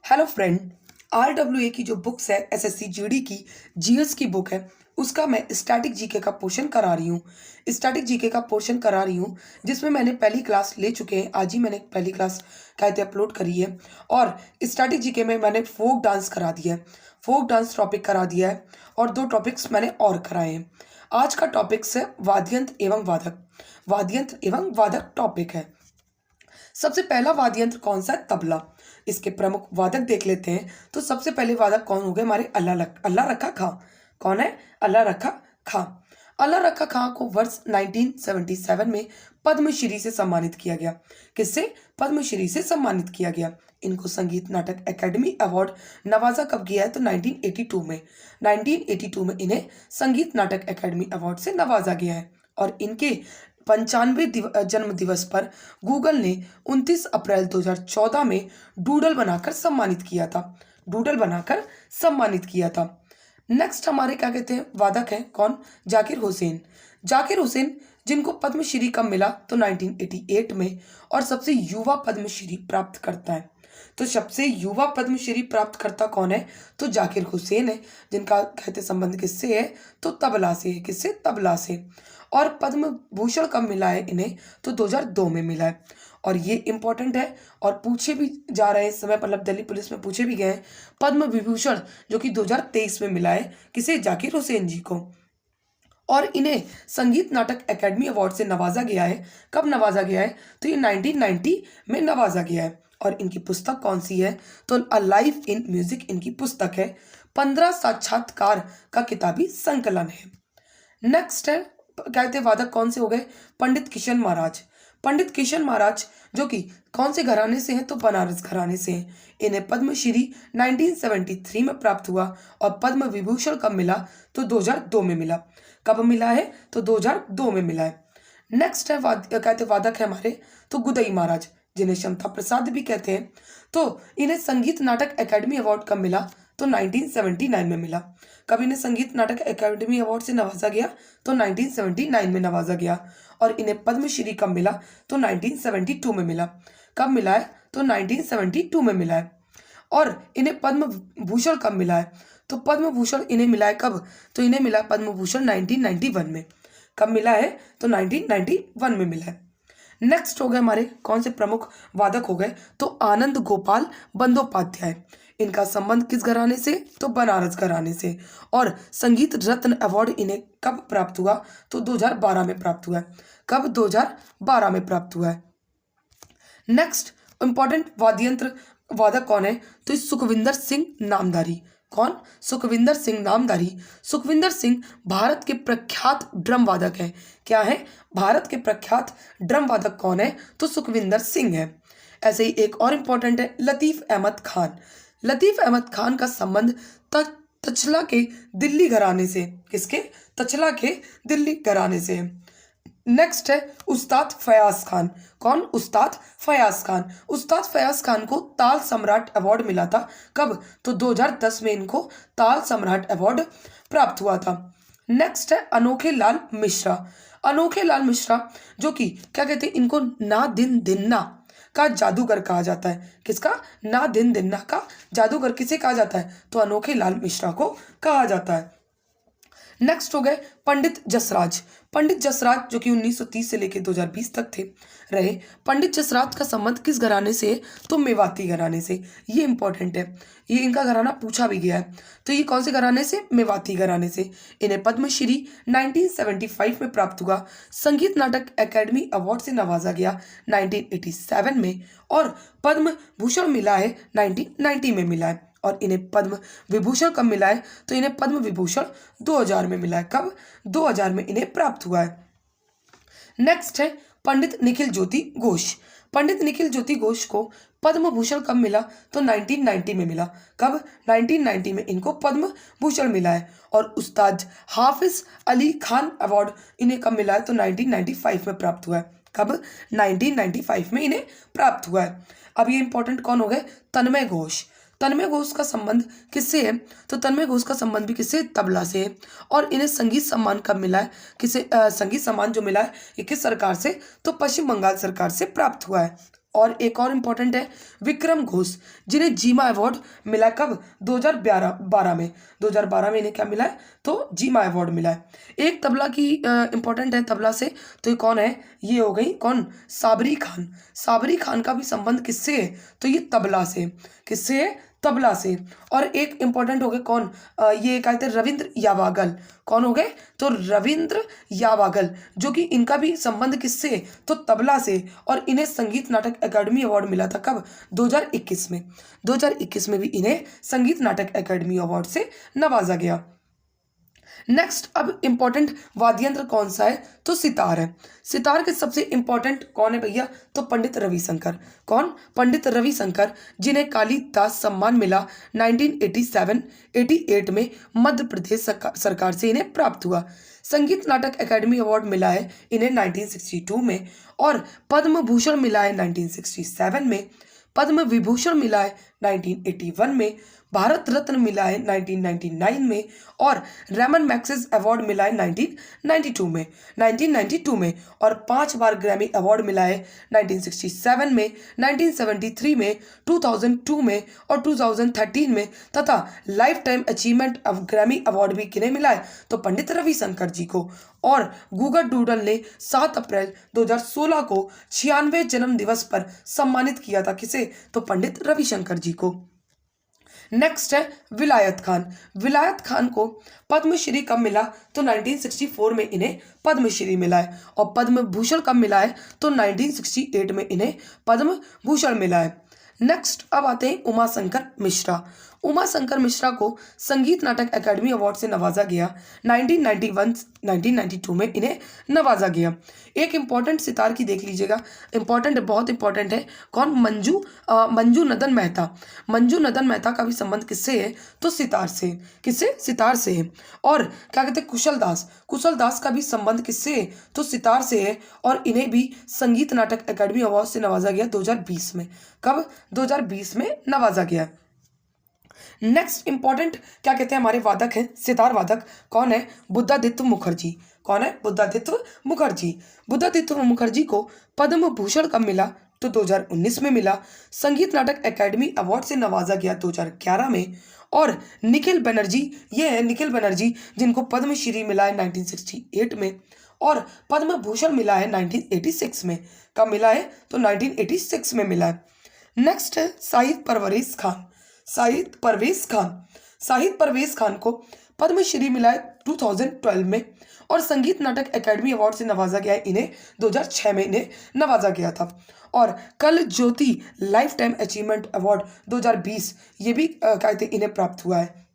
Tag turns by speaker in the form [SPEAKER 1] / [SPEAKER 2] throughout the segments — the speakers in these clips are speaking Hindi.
[SPEAKER 1] Hello friend. RWA की जो बुक्स है SSC GD की GS की बुक है उसका मैं स्टैटिक जीके का पोर्शन करा रही हूँ। स्टैटिक जीके का पोर्शन करा रही हूँ जिसमें मैंने पहली क्लास ले चुके हैं। आज ही मैंने पहली क्लास कहते अपलोड करी है और स्टैटिक जीके में मैंने फोक डांस करा दिया है, फोक डांस टॉपिक करा दिया है और 2 टॉपिक्स मैंने और कराए हैं। आज का टॉपिक्स है वाद्ययंत्र एवं वादक। वाद्ययंत्र एवं वादक टॉपिक है। सबसे पहला वाद्य यंत्र कौन सा है? तबला। इसके प्रमुख वादक देख लेते हैं। तो सबसे पहले वादक कौन हो गए? हमारे अल्लाह रखा खां। कौन है? अल्लाह रखा खां। अल्लाह रखा खां को वर्ष 1977 में पद्मश्री से सम्मानित किया गया। किससे? पद्मश्री से सम्मानित किया गया। इनको संगीत नाटक एकेडमी अवार्ड नवाजा कब गया है? तो 1982 में। 1982 में इन्हें संगीत नाटक एकेडमी अवार्ड से नवाजा गया है। और इनके 95 जन्म दिवस पर गूगल ने 29 अप्रैल 2014 में डूडल बनाकर सम्मानित किया था। डूडल बनाकर सम्मानित किया था। नेक्स्ट हमारे क्या कहते हैं वादक हैं कौन? जाकिर हुसैन। जाकिर हुसैन जिनको पद्मश्री कब मिला? तो 1988 में। और सबसे युवा पद्मश्री प्राप्त करता है। तो सबसे युवा पद्मश्री प्राप्त करता कौन है? तो जाकिर हुसैन है। जिनका कहते संबंध किससे है? तो तबला से है। किससे? तबला से। और पद्म भूषण कब मिला है इन्हें? तो 2002 में मिला है। और ये इंपॉर्टेंट है और पूछे भी जा रहे हैं इस समय, मतलब दिल्ली पुलिस में पूछे भी गए हैं। पद्म विभूषण जो कि 2023 में मिला है किसे? जाकिर हुसैन जी को। और इन्हें संगीत नाटक एकेडमी अवार्ड से नवाजा गया है। कब नवाजा गया है? तो ये 1990 में नवाजा गया है। और इनकी पुस्तक कौन सी है? तो अ लाइफ इन म्यूजिक इनकी पुस्तक है। 15 साक्षात्कार का किताबी संकलन है। नेक्स्ट है कहते वादक कौन से हो गए? पंडित किशन महाराज। पंडित किशन महाराज जो कि कौन से घराने से हैं? तो बनारस घराने से हैं। इन्हें पद्मश्री 1973 में प्राप्त हुआ। और पद्म विभूषण कब मिला? तो 2002 में मिला। कब मिला है? तो 2002 में मिला है। नेक्स्ट है कहते वादक है हमारे तो गुदई महाराज, जिन्हें क्षमता प्रसाद भी कहते हैं। तो इन्हें संगीत नाटक एकेडमी अवार्ड कब मिला? तो 1979 में मिला। कब इन्हें संगीत नाटक एकेडमी अवार्ड से नवाजा गया? तो 1979 में नवाजा गया। और इन्हें पद्मश्री कब मिला? तो 1972 में मिला। कब मिला है? तो 1972 में मिला है। और इन्हें पद्म भूषण कब मिला है? तो पद्म भूषण इन्हें मिला है कब? तो इन्हें मिला पद्म भूषण 1991 में। कब मिला है? तो 1991 में मिला है। नेक्स्ट हो गए हमारे कौन से प्रमुख वादक हो गए? तो आनंद गोपाल बंदोपाध्याय। इनका संबंध किस घराने से? तो बनारस घराने से। और संगीत रत्न अवार्ड इन्हें कब प्राप्त हुआ? तो 2012 में प्राप्त हुआ है। कब? 2012 में प्राप्त हुआ है। नेक्स्ट इंपॉर्टेंट वाद्ययंत्र वादक कौन है? तो सुखविंदर सिंह नामधारी। कौन? सुखविंदर सिंह नामधारी। सुखविंदर सिंह भारत के प्रख्यात ड्रम वादक हैं। क्या है? भारत के प्रख्यात ड्रम वादक कौन है? तो सुखविंदर सिंह है। ऐसे ही एक और इंपॉर्टेंट है लतीफ़ अहमद खान। लतीफ़ अहमद खान का संबंध तक्षला के दिल्ली घराने से। किसके? तक्षला के दिल्ली घराने से। नेक्स्ट है उस्ताद फयाज खान। कौन? उस्ताद फयाज खान। उस्ताद फयाज खान को ताल सम्राट अवार्ड मिला था। कब? तो 2010 में इनको ताल सम्राट अवार्ड प्राप्त हुआ था। नेक्स्ट है अनोखे लाल मिश्रा। अनोखे लाल मिश्रा जो कि क्या कहते हैं इनको ना दिन दिन ना का जादूगर कहा जाता है। किसका? ना दिन दिन ना का जादूगर किसे कहा जाता है? तो अनोखे लाल मिश्रा को कहा जाता है। नेक्स्ट हो गए पंडित जसराज। पंडित जसराज जो कि 1930 से लेकर 2020 तक थे रहे। पंडित जसराज का संबंध किस घराने से है? तो मेवाती घराने से। ये इंपॉर्टेंट है, ये इनका घराना पूछा भी गया है। तो ये कौन से घराने से? मेवाती घराने से। इन्हें पद्मश्री 1975 में प्राप्त हुआ। संगीत नाटक एकेडमी अवार्ड से नवाजा गया 1987 में। और पद्म भूषण मिला है 1990 में मिला है। और इन्हें पद्म विभूषण कब मिला है? तो इन्हें पद्म विभूषण 2000 में मिला है। कब? 2000 में इन्हें प्राप्त हुआ है। नेक्स्ट है पंडित निखिल ज्योति घोष। पंडित निखिल ज्योति घोष को पद्म भूषण कब मिला? तो 1990 में मिला। कब? 1990 में इनको पद्म भूषण मिला है। और उस्ताद हाफिज अली खान अवार्ड इन्हें कब मिला है? तो 1995 में प्राप्त हुआ है। कब? 1995 में इन्हें प्राप्त हुआ है। अब ये इंपॉर्टेंट कौन हो गए? तन्मय घोष। तन्मय घोष का संबंध किससे है? तो तन्मय घोष का संबंध भी किससे? तबला से है। और इन्हें संगीत सम्मान कब मिला है? किसे संगीत सम्मान जो मिला है ये किस सरकार से? तो पश्चिम बंगाल सरकार से प्राप्त हुआ है। और एक और इम्पोर्टेंट है विक्रम घोष, जिन्हें जीमा अवार्ड मिला कब? 2012 में। 2012 में इन्हें क्या मिला है? तो जीमा अवार्ड मिला है। एक तबला की इम्पोर्टेंट है तबला से, तो ये कौन है? ये हो गई कौन? साबरी खान। साबरी खान का भी संबंध किससे है? तो ये तबला से। किससे है? तबला से। और एक इम्पोर्टेंट हो गए कौन? ये कहते हैं रविंद्र यावागल। कौन हो गए? तो रविंद्र यावागल, जो कि इनका भी संबंध किससे है? तो तबला से। और इन्हें संगीत नाटक अकादमी अवार्ड मिला था कब? 2021 में। 2021 में भी इन्हें संगीत नाटक अकादमी अवार्ड से नवाजा गया। नेक्स्ट, अब इंपॉर्टेंट वाद्य यंत्र कौन सा है? तो सितार है। सितार के सबसे इंपॉर्टेंट कौन है भैया? तो पंडित रविशंकर। कौन? पंडित रविशंकर, जिन्हें कालिदास सम्मान मिला 1987-88 में मध्य प्रदेश सरकार से इन्हें प्राप्त हुआ। संगीत नाटक अकादमी अवार्ड मिला है इन्हें 1962 में, और पद्म भूषण मिला है 1967 में, पद्म विभूषण मिला है 1981 में, भारत रत्न मिला है 1999 में, और रेमन मैग्सेस अवार्ड मिला है 1992 में, और 5 बार ग्रैमी अवार्ड मिला है 1967 में, 1973 में, 2002 में और 2013 में, तथा life time achievement of Grammy award भी किन्हें मिला है? तो पंडित रविशंकर जी को। और गूगल डूडल ने 7 अप्रैल 2016 को 96वें जन्म दिवस पर सम्मानित किया था। किसे? तो पंडित रविशंकर जी को। नेक्स्ट है विलायत खान। विलायत खान को पद्मश्री कब मिला? तो 1964 में इन्हें पद्मश्री मिला है। और पद्म भूषण कब मिला है? तो 1968 में इन्हें पद्म भूषण मिला है। नेक्स्ट, अब आते हैं उमाशंकर मिश्रा। उमाशंकर मिश्रा को संगीत नाटक अकादमी अवार्ड से नवाजा गया 1992 में इन्हें नवाजा गया। एक इंपॉर्टेंट सितार की देख लीजिएगा, इंपॉर्टेंट है, बहुत इंपॉर्टेंट है। कौन? मंजू नदन मेहता। मंजू नदन मेहता का भी संबंध किससे है? तो सितार से। किससे? सितार से है। और क्या कहते हैं? कुशल दास। कुशल दास का भी संबंध किससे है? तो सितार से है। और इन्हें भी संगीत नाटक अकादमी अवार्ड से नवाजा गया 2020 में। कब? 2020 में नवाजा गया। नेक्स्ट इंपॉर्टेंट क्या कहते हैं? हमारे वादक हैं, सितार वादक। कौन है? बुद्धादित्य मुखर्जी। कौन है? बुद्धादित्य मुखर्जी। बुद्धादित्य मुखर्जी को पद्म भूषण कब मिला? तो 2019 में मिला। संगीत नाटक अकादमी अवार्ड से नवाजा गया 2011 में। और निखिल बनर्जी, ये है निखिल बनर्जी, जिनको पद्मश्री मिला है 1968 में, और पद्म भूषण मिला है 1986 में। कब मिला है? तो 1986 में मिला है। नेक्स्ट है शाहिद परवेज खान। शाहिद परवेज खान को पद्मश्री मिला है 2012 में, और संगीत नाटक अकादमी अवार्ड से नवाजा गया है इन्हें 2006 में इन्हें नवाजा गया था। और कल ज्योति लाइफ टाइम अचीवमेंट अवार्ड 2020 ये भी कहते इन्हें प्राप्त हुआ है।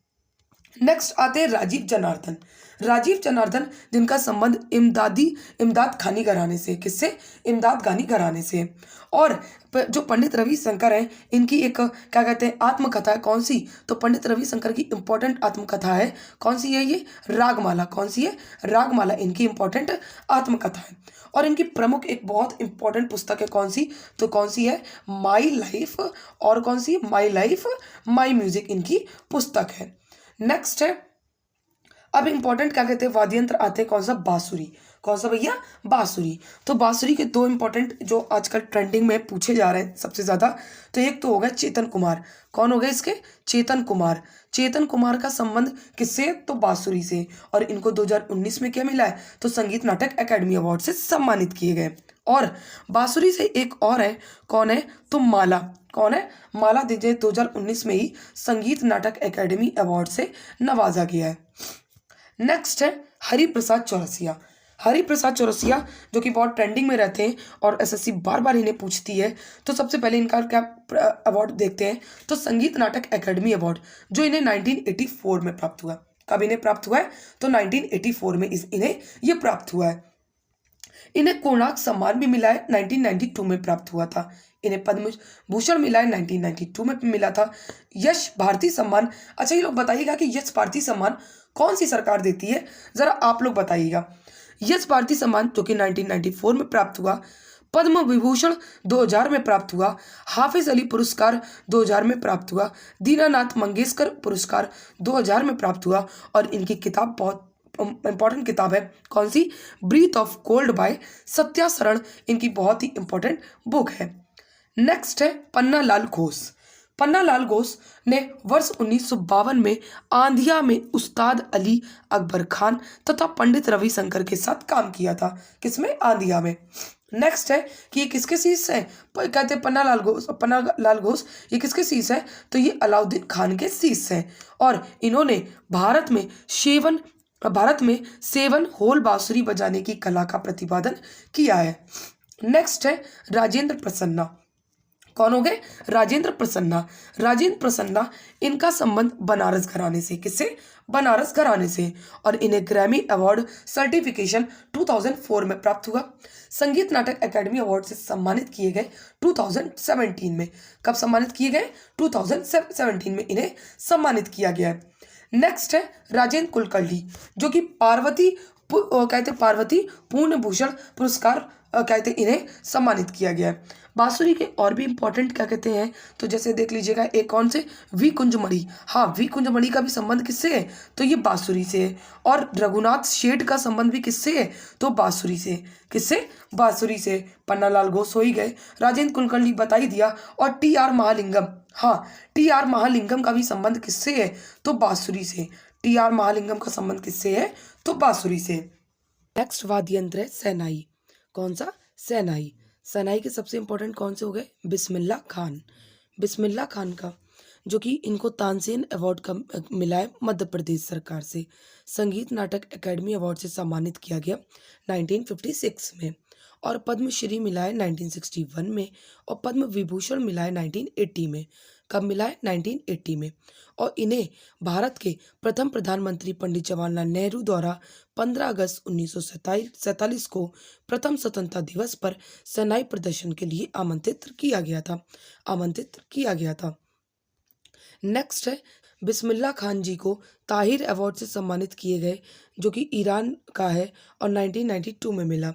[SPEAKER 1] नेक्स्ट आते हैं राजीव जनार्दन। राजीव जनार्दन, जिनका संबंध इमदाद खानी घराने से। किससे? इमदाद गानी घराने से। और जो पंडित रविशंकर हैं, इनकी एक क्या कहते हैं आत्मकथा है। कौन सी? तो पंडित रविशंकर की इंपॉर्टेंट आत्मकथा है। कौन सी है ये? रागमाला। कौन सी है? रागमाला इनकी इंपॉर्टेंट आत्मकथा है। और इनकी प्रमुख एक बहुत इंपॉर्टेंट पुस्तक है। कौन सी? तो कौन सी है? My life. और कौन सी? माई लाइफ माई म्यूजिक इनकी पुस्तक है। नेक्स्ट है, अब इंपॉर्टेंट क्या कहते हैं वाद्य यंत्र आते हैं। कौन सा? बांसुरी। कौन सा भैया? बांसुरी। तो बांसुरी के 2 इंपॉर्टेंट जो आजकल ट्रेंडिंग में पूछे जा रहे हैं सबसे ज़्यादा, तो एक तो हो गया चेतन कुमार। कौन हो गए इसके? चेतन कुमार। चेतन कुमार का संबंध किससे? तो बांसुरी से। और इनको 2019 में क्या मिला है? तो संगीत नाटक अकादमी अवार्ड से सम्मानित किए गए। और बांसुरी से एक और है। कौन है? तो माला। कौन है? माला दीजिए 2019 में ही संगीत नाटक अकादमी अवार्ड से नवाजा गया है। नेक्स्ट है हरिप्रसाद चौरसिया। हरिप्रसाद चौरसिया जो कि बहुत ट्रेंडिंग में रहते हैं और एसएससी बार बार इन्हें पूछती है। तो सबसे पहले इनका क्या अवार्ड देखते हैं। तो संगीत नाटक अकादमी अवार्ड जो इन्हें 1984 में प्राप्त हुआ। कब इन्हें प्राप्त हुआ है? तो 1984 में इन्हें ये प्राप्त हुआ है। इन्हें कोणार्क सम्मान भी मिला है, 1992 में प्राप्त हुआ था। इन्हें पद्म भूषण मिला है, 1992 में मिला था। यश भारती सम्मान, अच्छा ये लोग बताइएगा कि यश भारती सम्मान कौन सी सरकार देती है, जरा आप लोग बताइएगा। यश भारती सम्मान जो कि 1994 में प्राप्त हुआ, पद्म विभूषण 2000 में प्राप्त हुआ, हाफिज अली पुरस्कार 2000 में प्राप्त हुआ, दीनानाथ मंगेशकर पुरस्कार 2000 में प्राप्त हुआ। और इनकी किताब बहुत इंपॉर्टेंट किताब है। कौन सी? Breath of cold by Satya Sharan, इनकी बहुत ही इंपॉर्टेंट बुक है। नेक्स्ट है पन्नालाल घोष। पन्नालाल घोष ने वर्ष 1952 में आंधिया में उस्ताद अली अकबर खान तथा पंडित रविशंकर के साथ काम किया था। किसमें? आंधिया में। नेक्स्ट है कि ये किसके शीश है? कहते हैं पन्नालाल घोष ये किसके शीश है? तो ये अलाउद्दीन खान के शीश हैं। और इन्होंने भारत में सेवन होल बांसुरी बजाने की कला का प्रतिपादन किया है। नेक्स्ट है राजेंद्र प्रसन्ना। कौन हो गए? राजेंद्र प्रसन्ना। राजेंद्र प्रसन्ना, इनका संबंध बनारस घराने से। किससे? बनारस घराने से। और इन्हें ग्रैमी अवार्ड सर्टिफिकेशन 2004 में प्राप्त हुआ। संगीत नाटक एकेडमी अवार्ड से सम्मानित किए गए 2017 में। कब सम्मानित किए गए? 2017 में इन्हें सम्मानित किया गया है। नेक्स्ट है राजेंद्र कुलकर्णी, जो कि पार्वती पूर्ण भूषण पुरस्कार इन्हें सम्मानित किया गया है। बांसुरी के और भी इंपॉर्टेंट क्या कहते हैं, तो जैसे देख लीजिएगा, एक कौन से? वी कुंजमणि। हाँ, वी कुंजमणि का भी संबंध किससे है? तो ये बांसुरी से है। और रघुनाथ शेठ का संबंध भी किससे है? तो बांसुरी से। किससे? बांसुरी से। पन्नालाल घोष हो ही गए, राजेंद्र कुलकर्णी बता ही दिया, और टी.आर. महालिंगम। हाँ, टी.आर. महालिंगम का भी संबंध किससे है? तो बांसुरी से। टी.आर. महालिंगम का संबंध किससे है? तो बांसुरी से। नेक्स्ट वाद्य यंत्र है शहनाई। कौन सा? शहनाई। शहनाई के सबसे इंपॉर्टेंट कौन से हो गए? बिस्मिल्लाह खान। बिस्मिल्लाह खान का, जो कि इनको तानसेन अवार्ड का मिला है मध्य प्रदेश सरकार से। संगीत नाटक एकेडमी अवार्ड से सम्मानित किया गया 1956 में। और पद्मश्री मिला है 1961 में। और पद्म विभूषण मिला है 1980 में। कब मिला है? 1980 में। और इन्हें भारत के प्रथम प्रधानमंत्री पंडित जवाहरलाल नेहरू द्वारा 15 अगस्त 1947 को प्रथम स्वतंत्रता दिवस पर शहनाई प्रदर्शन के लिए आमंत्रित किया गया था। नेक्स्ट है बिस्मिल्लाह खान जी को ताहिर अवार्ड से सम्मानित किए गए, जो कि ईरान का है और 1992 में मिला।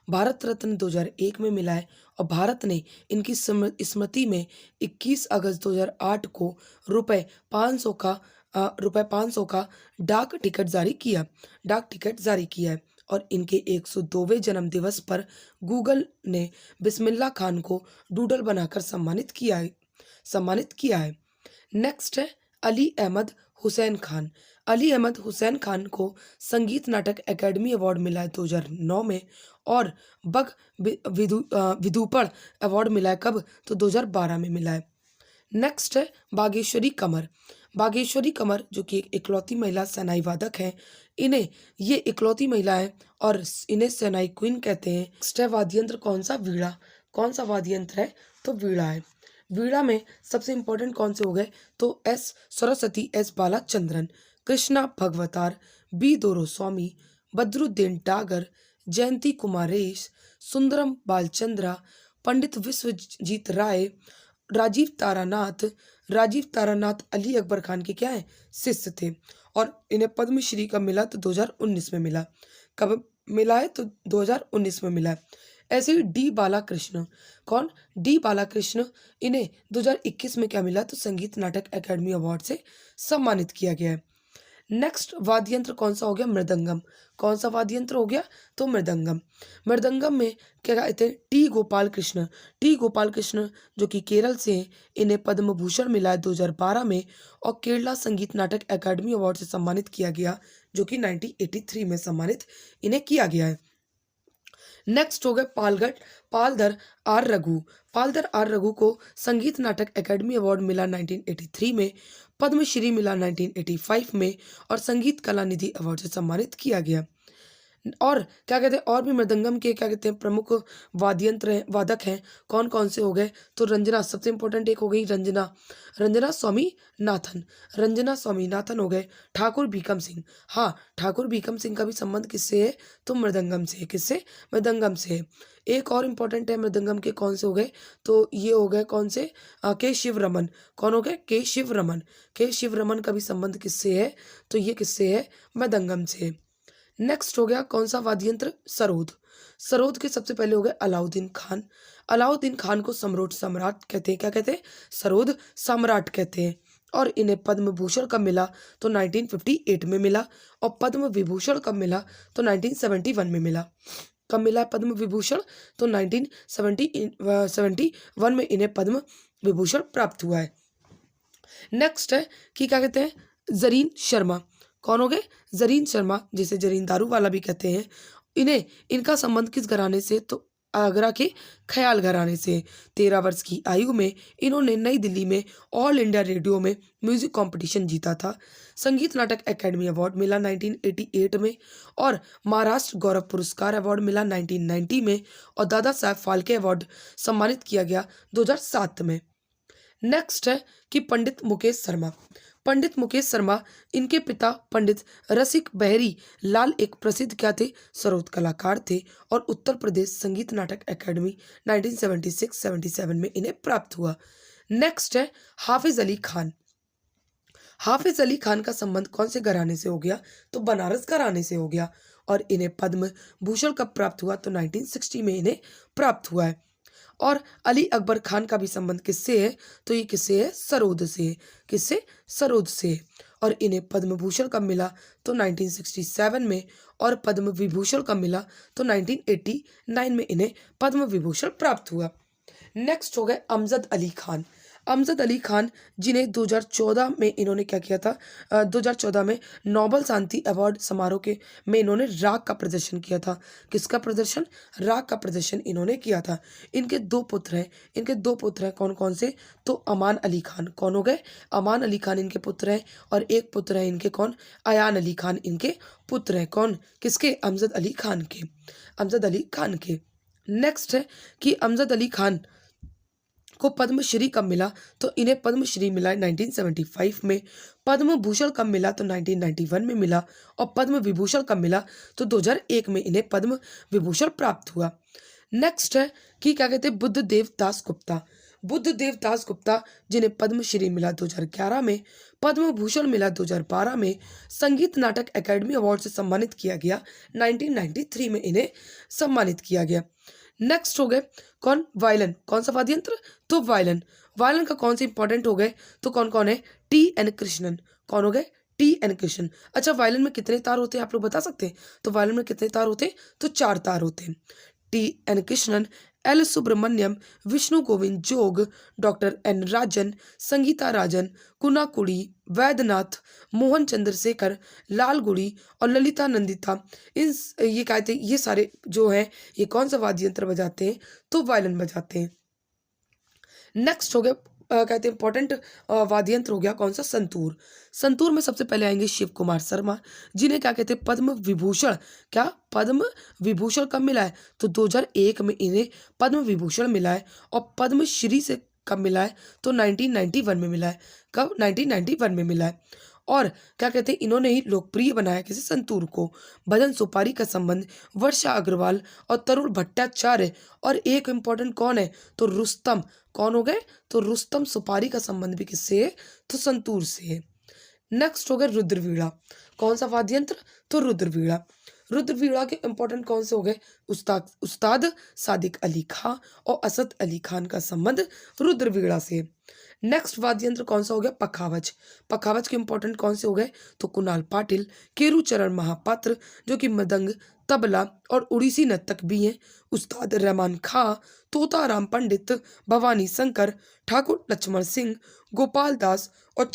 [SPEAKER 1] भारत रत्न 2001 में मिला है। और भारत ने इनकी स्मृति में 21 अगस्त 2008 को रुपए 500 का डाक टिकट जारी किया है। और इनके 102वें जन्म दिवस पर गूगल ने बिस्मिल्लाह खान को डूडल बनाकर सम्मानित किया है। नेक्स्ट है अली अहमद हुसैन खान। अली अहमद हुसैन खान को संगीत नाटक एकेडमी अवार्ड मिला है 2009 में। और बग विदूपड़ अवार्ड मिला है कब? तो 2012 में मिला है। नेक्स्ट है बागेश्वरी कंवर। बागेश्वरी कंवर, जो कि एक इकलौती महिला शहनाई वादक हैं। ये इकलौती महिला है और इन्हें शहनाई क्वीन कहते हैं। नेक्स्ट है वाद्य यंत्र कौन सा? वीणा। कौन सा वाद्य यंत्र है? तो वीणा है। वीणा में सबसे इंपॉर्टेंट कौन से हो गए? तो S Saraswati, S Balachandran, Krishna Bhagavatar, B Doraiswamy, Badruddin Tagar, Jayanthi Kumaresh, Sundaram Balachandra, Pandit Vishwajit Rai, Rajeev Taranath Ali Akbar Khan के क्या है? शिष्य थे। और इन्हें पद्मश्री कब मिला? तो 2019 में मिला। कब मिला है? तो 2019 में मिला है। ऐसे ही डी बालाकृष्ण। कौन? डी बालाकृष्ण, इन्हें 2021 में क्या मिला? तो संगीत नाटक एकेडमी अवार्ड से सम्मानित किया गया है। नेक्स्ट वाद्य यंत्र कौन सा हो गया? मृदंगम। कौन सा वाद्य यंत्र हो गया? तो मृदंगम। मृदंगम में क्या कहते हैं? टी गोपाल कृष्ण, जो कि केरल से हैं। इन्हें पद्म भूषण मिला है 2012 में। और केरला संगीत नाटक एकेडमी अवार्ड से सम्मानित किया गया, जो कि 1983 में सम्मानित इन्हें किया गया है। नेक्स्ट हो गए पालधर आर रघु को संगीत नाटक एकेडमी अवार्ड मिला 1983 में। पद्मश्री मिला 1985 में। और संगीत कला निधि अवार्ड से सम्मानित किया गया। और क्या कहते हैं? और भी मृदंगम के क्या कहते हैं प्रमुख वादक हैं। कौन कौन से हो गए? तो रंजना, सबसे इंपॉर्टेंट एक हो गई रंजना स्वामीनाथन हो गए। ठाकुर भीकम सिंह। हाँ, ठाकुर भीकम सिंह का भी संबंध किससे है? तो मृदंगम से। किससे? मृदंगम से। एक और इम्पोर्टेंट है मृदंगम के, कौन से हो गए? तो ये हो गए कौन से? के शिवरमन। कौन हो गए? के शिवरमन का भी संबंध किससे है? तो ये किससे है? मृदंगम से। नेक्स्ट हो गया कौन सा वाद्य यंत्र? सरोद के सबसे पहले हो गए अलाउद्दीन खान को सम्राट कहते हैं। क्या कहते हैं? सरोद सम्राट कहते हैं। और इन्हें पद्म भूषण कब मिला? तो 1958 में मिला। और पद्म विभूषण कब मिला? तो 1971 में मिला। कब मिला है पद्म विभूषण? तो 1971 में इन्हें पद्म विभूषण प्राप्त हुआ है। नेक्स्ट है कि क्या कहते हैं, जरीन शर्मा। कौन हो गए? जरीन शर्मा, जिसे जरीन दारू वाला भी कहते हैं। इनका संबंध किस घराने से? तो आगरा के ख्याल घराने से। 13 वर्ष की आयु में इन्होंने नई दिल्ली में ऑल इंडिया रेडियो में म्यूजिक कंपटीशन जीता था। संगीत नाटक एकेडमी अवार्ड मिला 1988 में, और महाराष्ट्र गौरव पुरस्कार अवार्ड मिला 1990 में, और दादा साहब फाल्के अवार्ड सम्मानित किया गया 2007 में। नेक्स्ट है कि पंडित मुकेश शर्मा। पंडित मुकेश शर्मा, इनके पिता पंडित रसिक बहरी लाल एक प्रसिद्ध क्या थे? सरोद कलाकार थे, और उत्तर प्रदेश संगीत नाटक एकेडमी 1976-77 में इन्हें प्राप्त हुआ। नेक्स्ट है हाफिज अली खान। हाफिज अली खान का संबंध कौन से घराने से हो गया? तो बनारस घराने से हो गया, और इन्हें पद्म भूषण कब प्राप्त हुआ? तो 1960 में इन्हें प्राप्त हुआ है। और अली अकबर खान का भी संबंध किससे है? तो ये किससे है? सरोद से है। किससे? सरोद से है। और इन्हें पद्म भूषण कब मिला? तो 1967 में, और पद्म विभूषण कब मिला? तो 1989 में इन्हें पद्म विभूषण प्राप्त हुआ। नेक्स्ट हो गए अमजद अली खान। अमजद अली खान, जिन्हें 2014 में इन्होंने क्या किया था? 2014 में नोबल शांति अवार्ड समारोह के में इन्होंने राग का प्रदर्शन किया था। किसका प्रदर्शन? राग का प्रदर्शन इन्होंने किया था। इनके दो पुत्र हैं। कौन कौन से? तो अमान अली खान। कौन हो गए? अमान अली खान इनके पुत्र हैं, और एक पुत्र है इनके कौन? अयान अली खान इनके पुत्र हैं। कौन? किसके? अमजद अली खान के। अमजद अली खान के। नेक्स्ट है कि अमजद अली खान को पद्मश्री कब मिला? तो इन्हें पद्मश्री मिला 1975 में। पद्म भूषण कब मिला? तो 1991 में मिला। और पद्म विभूषण कब मिला? तो 2001 में इन्हें पद्म विभूषण प्राप्त हुआ। नेक्स्ट है कि क्या कहते हैं, बुद्धदेव दास गुप्ता। बुद्धदेव दास गुप्ता, जिन्हें पद्मश्री मिला 2011 में, पद्म भूषण मिला 2012 में, संगीत नाटक एकेडमी अवार्ड से सम्मानित किया गया 1993 में इन्हें सम्मानित किया गया। नेक्स्ट हो गए कौन? वायलिन। कौन सा वाद्य यंत्र? तो वायलिन। वायलिन का कौन से इंपॉर्टेंट हो गए? तो कौन कौन है? T N Krishnan. कौन हो गए? T N Krishnan. अच्छा, वायलिन में कितने तार होते हैं आप लोग बता सकते हैं? तो वायलिन में कितने तार होते हैं? तो 4 तार होते हैं। T N Krishnan, L Subramaniam, Vishnu Govind Jog, doctor N Rajan, Sangeeta Rajan, Kunnakudi, Vaidyanath, Mohan Chandrasekhar, Lalgudi और ललिता नंदिता, ये कहते हैं ये सारे जो हैं ये कौन सा वाद्य यंत्र बजाते हैं? तो वायलिन बजाते हैं। नेक्स्ट हो गया कहते हैं इंपॉर्टेंट वाद्य यंत्र हो गया कौन सा? संतूर। संतूर में सबसे पहले आएंगे शिव कुमार शर्मा, जिन्हें क्या कहते हैं? पद्म विभूषण। क्या? पद्म विभूषण कब मिला है? तो 2001 में इन्हें पद्म विभूषण मिला है। और पद्मश्री से कब मिला है? तो 1991 में मिला है। कब? 1991 में मिला है। और क्या कहते हैं, इन्होंने ही लोकप्रिय बनाया किसी संतूर को। भजन सुपारी का संबंध वर्षा अग्रवाल और तरुण भट्टाचार्य, और एक इम्पॉर्टेंट कौन है? तो रुस्तम। कौन हो गए? तो रुस्तम सुपारी का संबंध भी किससे है? तो संतूर से है। नेक्स्ट हो गया रुद्रवीणा। कौन सा वाद्य यंत्र? तो रुद्रवीणा। रुद्रवीणा के इंपॉर्टेंट कौन से हो गए? उस्ताद सादिक अली खां और असद अली खान का संबंध रुद्रवीणा से। नेक्स्ट वाद्य यंत्र कौन सा हो गया? पखावज। पखावज के इंपॉर्टेंट कौन से हो गए? तो कुणाल पाटिल, केरुचरण महापात्र जो कि मृदंग, तबला और उड़ीसी नर्तक भी हैं, उस्ताद रहमान खां, तोताराम पंडित, भवानी शंकर, ठाकुर लक्ष्मण सिंह, गोपाल दास और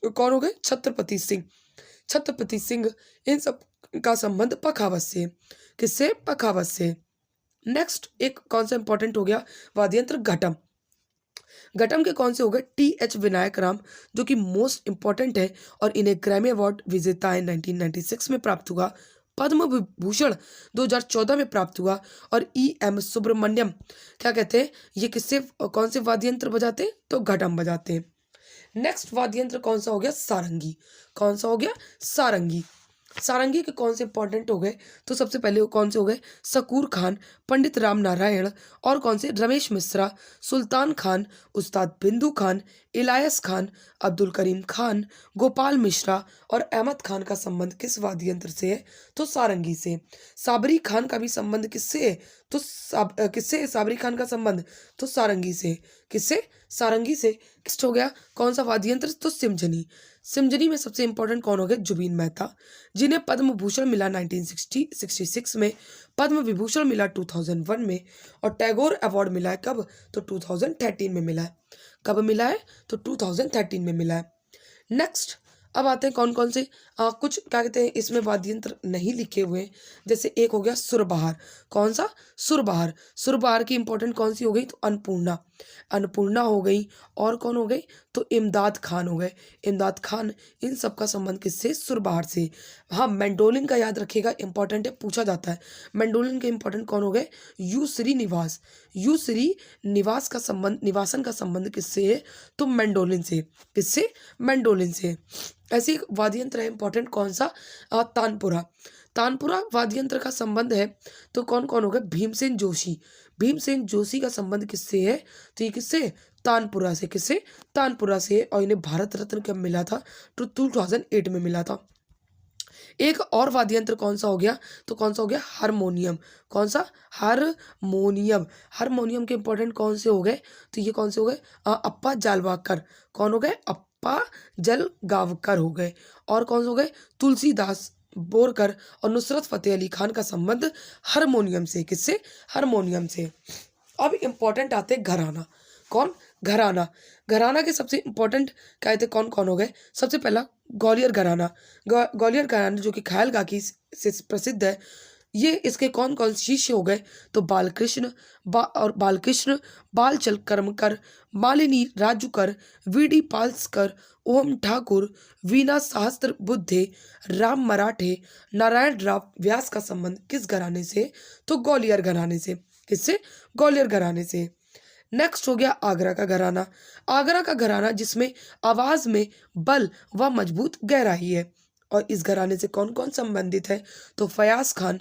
[SPEAKER 1] कौन हो गए? छत्रपति सिंह। छत्रपति सिंह, इन सब का संबंध पखावज से। किससे? पखावज से। नेक्स्ट एक कौन सा इंपॉर्टेंट हो गया वाद्य यंत्र? घटम। घटम के कौन से हो गए? टी एच विनायक राम, जो कि मोस्ट इंपॉर्टेंट है, और इन्हें ग्रैमी अवार्ड विजेता है 1996 में प्राप्त हुआ। पद्म विभूषण 2014 में प्राप्त हुआ। और ई एम सुब्रमण्यम क्या कहते हैं, ये किससे कौन से वाद्य यंत्र बजाते हैं? तो घटम बजाते हैं। नेक्स्ट वाद्य यंत्र कौन सा हो गया? सारंगी। कौन सा हो गया? सारंगी। सारंगी के कौन से इंपॉर्टेंट हो गए? तो सबसे पहले कौन से हो गए? सकूर खान, पंडित राम नारायण, और कौन से? रमेश मिश्रा, सुल्तान खान, उस्ताद बिंदु खान, इलायस खान, अब्दुल करीम खान, गोपाल मिश्रा और अहमद खान का संबंध किस वाद्य यंत्र से है? तो सारंगी से। साबरी खान का भी संबंध किससे है? तो किससे है साबरी खान का संबंध? तो सारंगी से। किससे? सारंगी से। नेक्स्ट हो गया कौन सा वाद्य यंत्र? तो सिमजनी। सिमजनी में सबसे इंपॉर्टेंट कौन हो गए? जुबीन मेहता, जिन्हें पद्म भूषण मिला 1966 में, पद्म विभूषण मिला 2001 में, और टैगोर अवार्ड मिला है कब? तो 2013 में मिला है। कब मिला है? तो 2013 में मिला है। नेक्स्ट अब आते हैं कौन कौन से कुछ क्या कहते हैं इसमें वाद्य यंत्र नहीं लिखे हुए हैं। जैसे एक हो गया सुरबहार। कौन सा? सुरबहार। सुरबहार की इंपॉर्टेंट कौन सी हो गई? तो अन्नपूर्णा। अन्नपूर्णा हो गई, और कौन हो गई? तो इमदाद खान हो गए। इमदाद खान। इन सब का संबंध किससे? सुरबहार से। हाँ, मैंडोलिन का याद रखिएगा, इंपॉर्टेंट है, पूछा जाता है। मैंडोलिन के इंपॉर्टेंट कौन हो गए? यू श्रीनिवास। यू श्रीनिवास का संबंध, निवासन का संबंध किससे है? तो मैंडोलिन से। किससे? मैंडोलिन से। ऐसे एक वाद्य यंत्र है इंपॉर्टेंट, कौन सा? तानपुरा। तानपुरा वाद्य यंत्र का संबंध है तो कौन कौन हो गए? भीमसेन जोशी। भीमसेन जोशी का संबंध किससे है? तो ये किससे? तानपुरा से। किससे? तानपुरा से। और इन्हें भारत रत्न कब मिला था? तो 2008 में मिला था। एक और वाद्य यंत्र कौन सा हो गया? तो कौन सा हो गया? हारमोनियम। कौन सा? हारमोनियम। हारमोनियम के इंपॉर्टेंट कौन से हो गए? तो ये कौन से हो गए? अप्पा जालवाकर। कौन हो गए? अप्पा जलगावकर हो गए। और कौन से हो गए? तुलसीदास बोरकर और नुसरत फतेह अली खान का संबंध हारमोनियम से। किससे? हारमोनियम से। अब इंपॉर्टेंट आते हैं घराना। कौन? घराना। घराना के सबसे इंपॉर्टेंट क्या कहते कौन कौन हो गए? सबसे पहला ग्वालियर घराना। ग्वालियर घराना जो कि ख्याल गाकी से प्रसिद्ध है। ये इसके कौन कौन शिष्य हो गए? तो बालकृष्ण और बालकृष्ण, बालचल कर्मकर, मालिनी राजूकर, वीडी पाल्सकर, ओम ठाकुर, वीणा सहस्त्र बुद्धे, राम मराठे, नारायण राव व्यास का संबंध किस घराने से? तो ग्वालियर घराने से। किससे? ग्वालियर घराने से। नेक्स्ट हो गया आगरा का घराना। आगरा का घराना जिसमें आवाज में बल व मजबूत गहराई है। और इस घराने से कौन कौन संबंधित है? तो फयाज खान,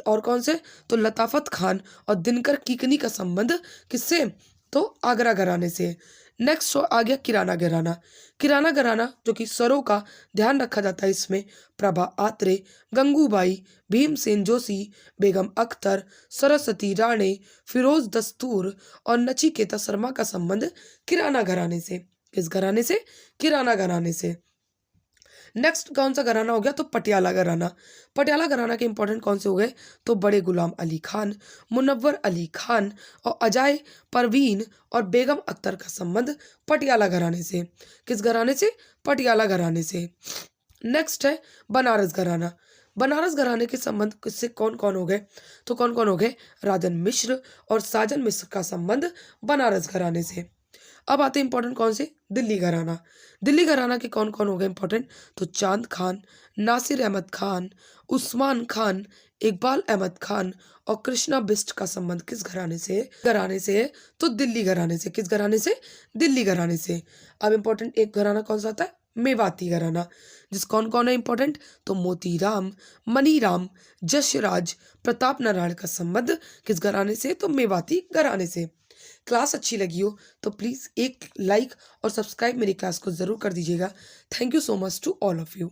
[SPEAKER 1] और कौन से? तो लताफत खान और दिनकर कीकनी का संबंध किससे? तो आगरा घराने से। नेक्स्ट आ गया किराना घराना। किराना घराना जो कि स्वरों का ध्यान रखा जाता है इसमें प्रभा आत्रे, गंगूबाई, भीमसेन जोशी, बेगम अख्तर, सरस्वती राणे, फिरोज दस्तूर और नचिकेता शर्मा का संबंध किराना घराने से। किस घराने से? किराना घराने से। नेक्स्ट कौन सा घराना हो गया? तो पटियाला घराना। पटियाला घराना के इंपॉर्टेंट कौन से हो गए? तो बड़े गुलाम अली खान, मुनव्वर अली खान और अजय परवीन और बेगम अख्तर का संबंध पटियाला घराने से। किस घराने से? पटियाला घराने से। नेक्स्ट है बनारस घराना। बनारस घराने के संबंध किससे कौन कौन हो गए? तो कौन कौन हो गए? राजन मिश्र और साजन मिश्र का संबंध बनारस घराने से। अब आते हैं इंपॉर्टेंट कौन से? दिल्ली घराना। दिल्ली घराना के कौन कौन हो गए इंपॉर्टेंट? तो चांद खान, नासिर अहमद खान, उस्मान खान, इकबाल अहमद खान और कृष्णा बिस्ट का संबंध किस घराने से? घराने से है तो दिल्ली घराने से। किस घराने से? दिल्ली घराने से। अब इंपॉर्टेंट एक घराना कौन सा आता है? मेवाती घराना। जिस कौन कौन है इंपॉर्टेंट? तो मोतीराम, मनीराम, जसराज, प्रताप नारायण का संबंध किस घराने से? तो मेवाती घराने से। क्लास अच्छी लगी हो तो प्लीज़ एक लाइक और सब्सक्राइब मेरी क्लास को ज़रूर कर दीजिएगा। Thank you so much to all of you.